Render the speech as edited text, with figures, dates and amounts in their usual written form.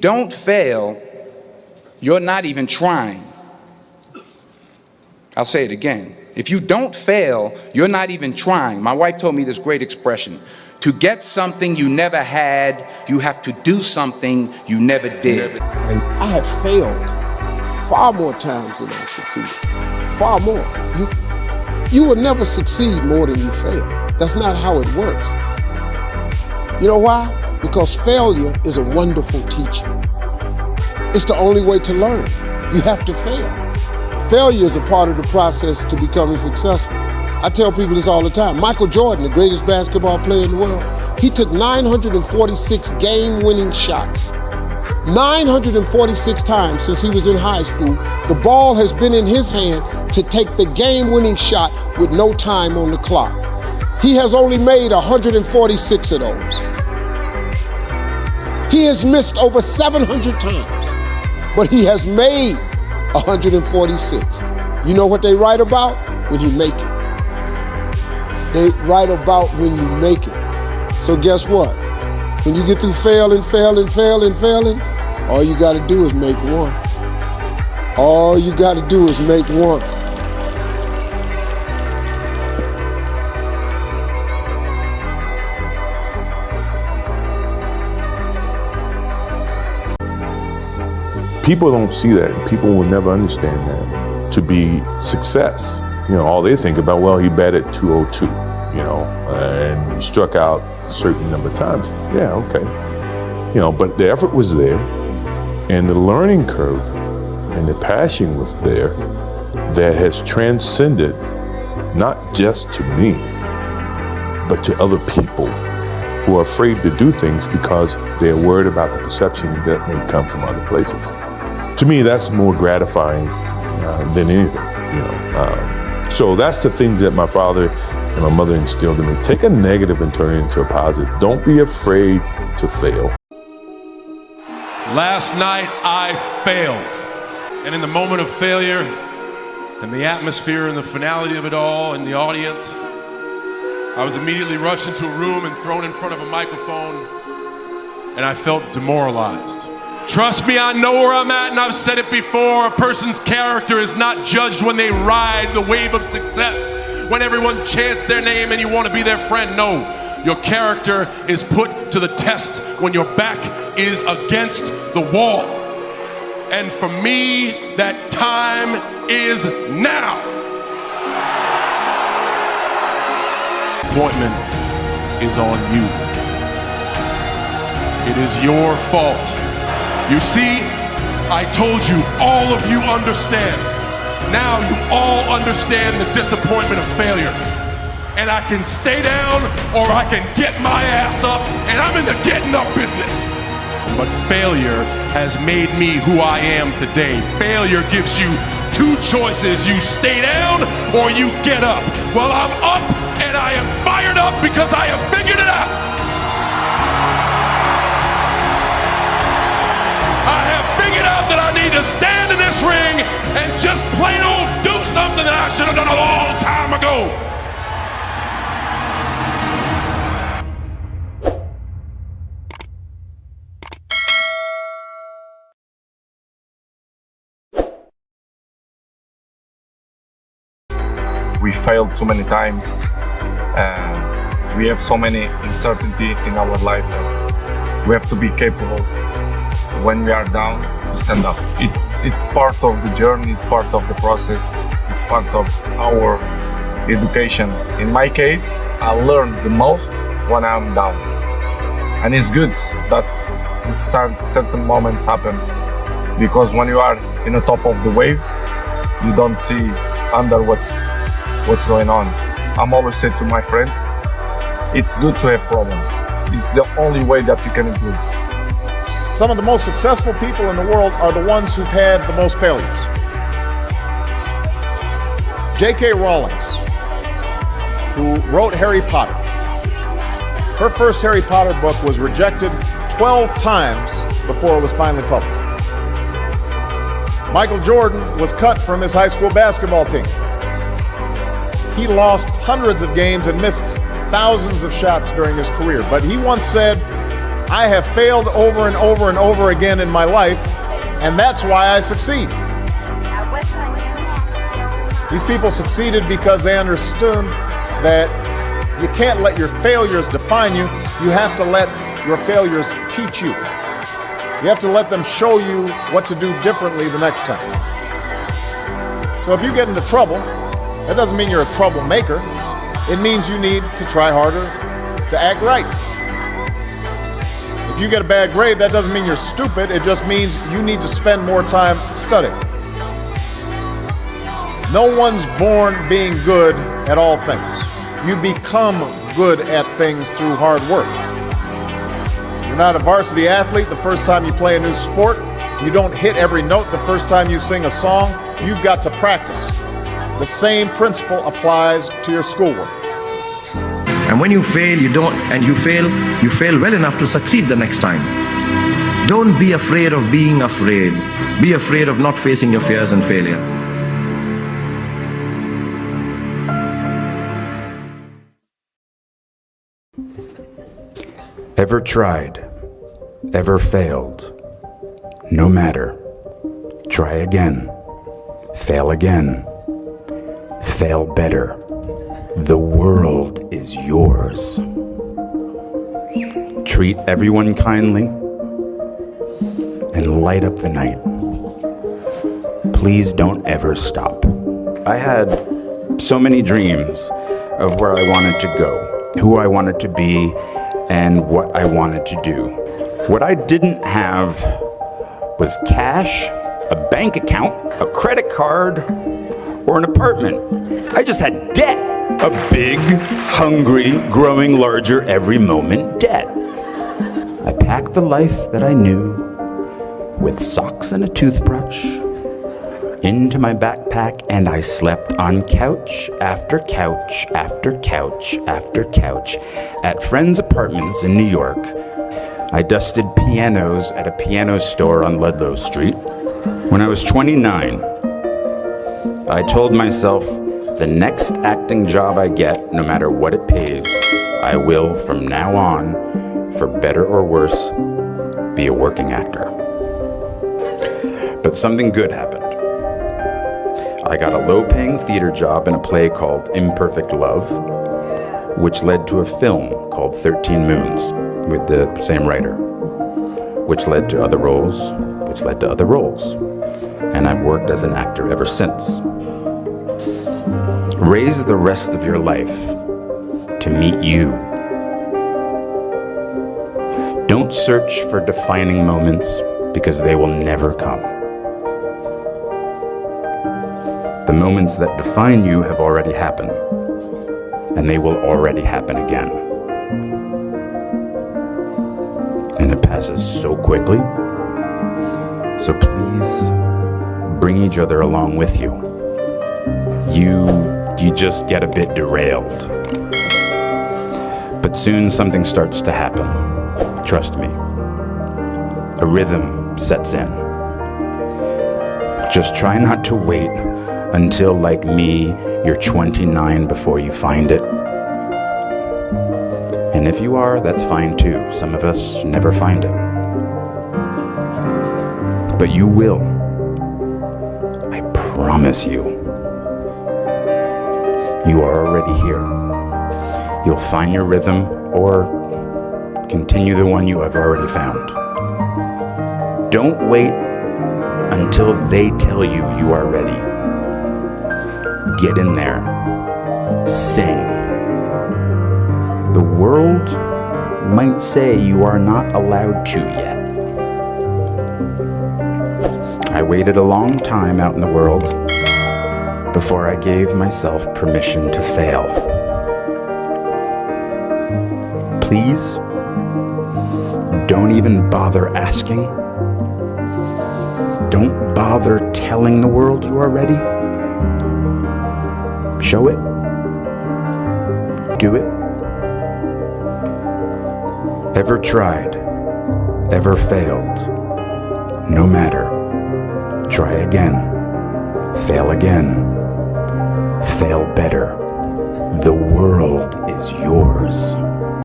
don't fail, you're not even trying. I'll say it again. If you don't fail, you're not even trying. My wife told me this great expression. To get something you never had, you have to do something you never did. And I have failed far more times than I've succeeded. Far more. You will never succeed more than you fail. That's not how it works. You know why? Because failure is a wonderful teacher. It's the only way to learn. You have to fail. Failure is a part of the process to becoming successful. I tell people this all the time. Michael Jordan, the greatest basketball player in the world, he took 946 game-winning shots. 946 times since he was in high school, the ball has been in his hand to take the game-winning shot with no time on the clock. He has only made 146 of those. He has missed over 700 times, but he has made 146. You know what they write about? When you make it. They write about when you make it. So guess what? When you get through failing, all you gotta do is make one. All you gotta do is make one. People don't see that. People will never understand that to be success. You know, all they think about, well, he batted 202, and he struck out a certain number of times. Yeah, okay. But the effort was there, and the learning curve and the passion was there that has transcended not just to me, but to other people who are afraid to do things because they're worried about the perception that may come from other places. To me, that's more gratifying than anything, So that's the things that my father and my mother instilled in me. Take a negative and turn it into a positive. Don't be afraid to fail. Last night I failed. And in the moment of failure and the atmosphere and the finality of it all and the audience, I was immediately rushed into a room and thrown in front of a microphone, and I felt demoralized. Trust me, I know where I'm at, and I've said it before. A person's character is not judged when they ride the wave of success, when everyone chants their name and you want to be their friend. No, your character is put to the test when your back is against the wall. And for me, that time is now. Appointment is on you. It is your fault. You see, I told you, all of you understand. Now you all understand the disappointment of failure. And I can stay down or I can get my ass up, and I'm in the getting up business. But failure has made me who I am today. Failure gives you two choices. You stay down or you get up. Well, I'm up and I am fired up because I have figured it out. That I need to stand in this ring and just plain old do something that I should have done a long time ago. We failed too many times, and we have so many uncertainty in our life that we have to be capable when we are down to stand up. It's part of the journey, it's part of the process, it's part of our education. In my case, I learned the most when I'm down. And it's good that certain moments happen, because when you are in the top of the wave, you don't see under what's going on. I'm always say to my friends, it's good to have problems. It's the only way that you can improve. Some of the most successful people in the world are the ones who've had the most failures. J.K. Rowling, who wrote Harry Potter. Her first Harry Potter book was rejected 12 times before it was finally published. Michael Jordan was cut from his high school basketball team. He lost hundreds of games and missed thousands of shots during his career, but he once said, I have failed over and over and over again in my life, and that's why I succeed. These people succeeded because they understood that you can't let your failures define you. You have to let your failures teach you. You have to let them show you what to do differently the next time. So if you get into trouble, that doesn't mean you're a troublemaker. It means you need to try harder to act right. If you get a bad grade, that doesn't mean you're stupid. It just means you need to spend more time studying. No one's born being good at all things. You become good at things through hard work. You're not a varsity athlete the first time you play a new sport. You don't hit every note the first time you sing a song. You've got to practice. The same principle applies to your schoolwork. And when you fail, you fail well enough to succeed the next time. Don't be afraid of being afraid. Be afraid of not facing your fears and failure. Ever tried, ever failed, no matter. Try again, fail again, fail better. The world is yours. Treat everyone kindly and light up the night. Please don't ever stop. I had so many dreams of where I wanted to go, who I wanted to be, and what I wanted to do. What I didn't have was cash, a bank account, a credit card, or an apartment. I just had debt. A big, hungry, growing larger every moment debt. I packed the life that I knew with socks and a toothbrush into my backpack, and I slept on couch after couch after couch after couch at friends' apartments in New York. I dusted pianos at a piano store on Ludlow Street. When I was 29, I told myself, the next acting job I get, no matter what it pays, I will, from now on, for better or worse, be a working actor. But something good happened. I got a low-paying theater job in a play called Imperfect Love, which led to a film called 13 Moons with the same writer, which led to other roles, which led to other roles. And I've worked as an actor ever since. Raise the rest of your life to meet you. Don't search for defining moments because they will never come. The moments that define you have already happened, and they will already happen again. And it passes so quickly. So please bring each other along with you. You just get a bit derailed. But soon something starts to happen. Trust me. A rhythm sets in. Just try not to wait until, like me, you're 29 before you find it. And if you are, that's fine too. Some of us never find it. But you will. I promise you. You are already here. You'll find your rhythm or continue the one you have already found. Don't wait until they tell you you are ready. Get in there. Sing. The world might say you are not allowed to yet. I waited a long time out in the world before I gave myself permission to fail. Please, don't even bother asking. Don't bother telling the world you are ready. Show it. Do it. Ever tried, ever failed, no matter. Try again, fail again, fail better. The world is yours.